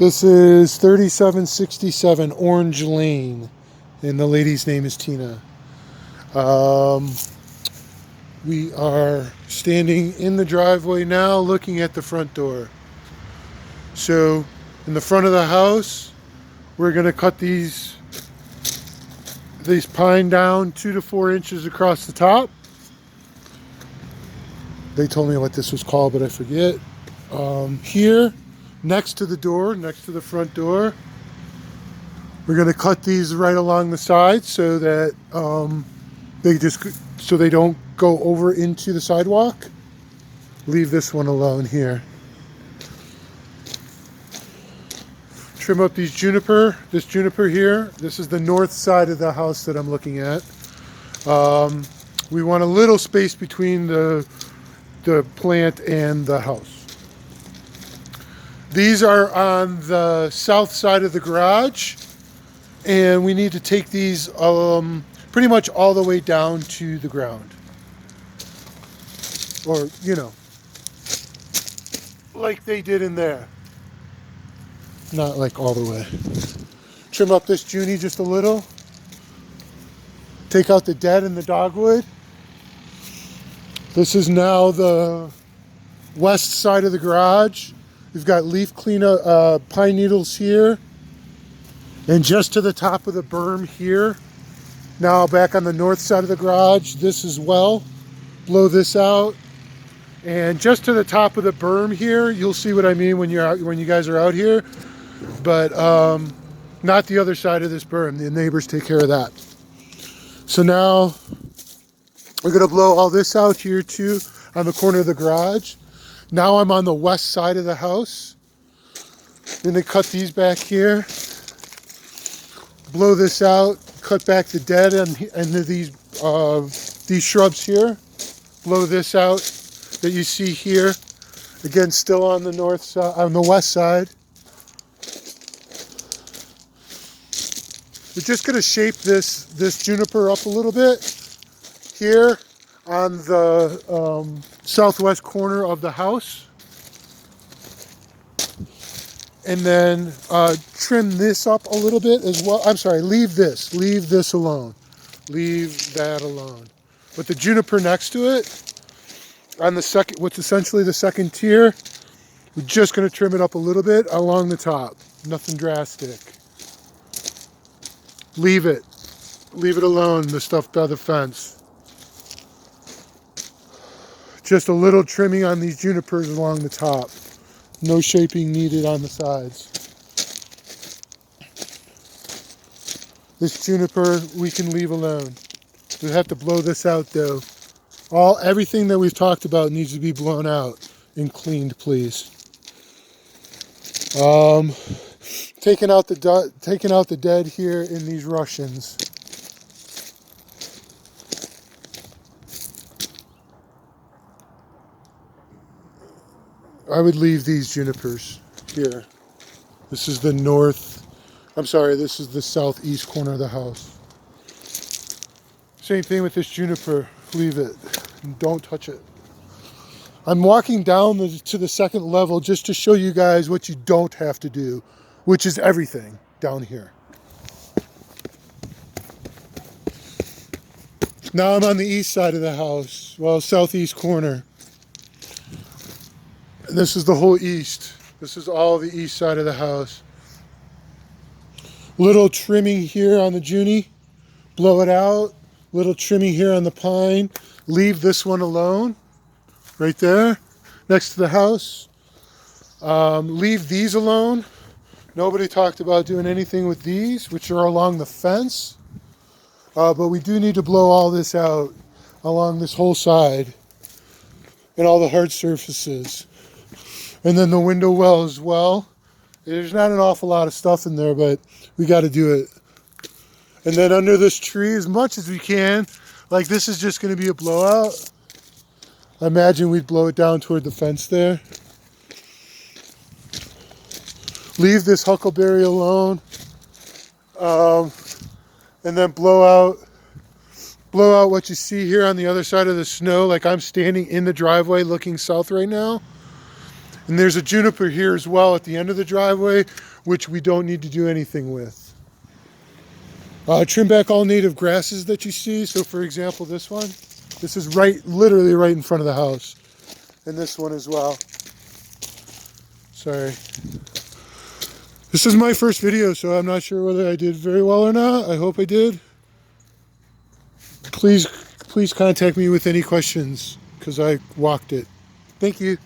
This is 3767 Orange Lane, and the lady's name is Tina. We are standing in the driveway now looking at the front door. So in the front of the house, we're going to cut these pine down 2 to 4 inches across the top. They told me what this was called, but I forget. Here, next to the door, next to the front door, we're going to cut these right along the sides so that they don't go over into the sidewalk. Leave this one alone here. Trim up this juniper here. This is the north side of the house that I'm looking at. We want a little space between the plant and the house. These are on the south side of the garage, and we need to take these pretty much all the way down to the ground. Or, like they did in there. Not like all the way. Trim up this junie just a little. Take out the dead and the dogwood. This is now the west side of the garage. We've got leaf cleaner pine needles here. And just to the top of the berm here. Now back on the north side of the garage, this as well. Blow this out. And just to the top of the berm here, you'll see what I mean when you guys are out here. But not the other side of this berm. The neighbors take care of that. So now we're going to blow all this out here too on the corner of the garage. Now I'm on the west side of the house. Then they cut these back here. Blow this out. Cut back the dead and these shrubs here. Blow this out that you see here. Again, still on the north side, on the west side. We're just going to shape this juniper up a little bit here on the southwest corner of the house. And then trim this up a little bit as well. I'm sorry, leave this alone. Leave that alone. But the juniper next to it, on the second, what's essentially the second tier, we're just going to trim it up a little bit along the top. Nothing drastic. Leave it alone, the stuff by the fence. Just a little trimming on these junipers along the top. No shaping needed on the sides. This juniper we can leave alone. We have to blow this out though. Everything that we've talked about needs to be blown out and cleaned, please. Taking out the dead here in these Russians. I would leave these junipers here. This is the this is the southeast corner of the house. Same thing with this juniper. Leave it. Don't touch it. I'm walking down to the second level just to show you guys what you don't have to do, which is everything down here. Now I'm on the east side of the house, southeast corner. And this is the whole east. This is all the east side of the house. Little trimming here on the junie. Blow it out. Little trimming here on the pine. Leave this one alone. Right there. Next to the house. Leave these alone. Nobody talked about doing anything with these, which are along the fence. But we do need to blow all this out along this whole side. And all the hard surfaces. And then the window well as well. There's not an awful lot of stuff in there, but we got to do it. And then under this tree, as much as we can, like this is just going to be a blowout. I imagine we'd blow it down toward the fence there. Leave this huckleberry alone. And then blow out what you see here on the other side of the snow. Like I'm standing in the driveway looking south right now. And there's a juniper here as well at the end of the driveway, which we don't need to do anything with. Trim back all native grasses that you see. So for example, this one, this is literally right in front of the house. And this one as well. Sorry. This is my first video, so I'm not sure whether I did very well or not. I hope I did. Please contact me with any questions, because I walked it. Thank you.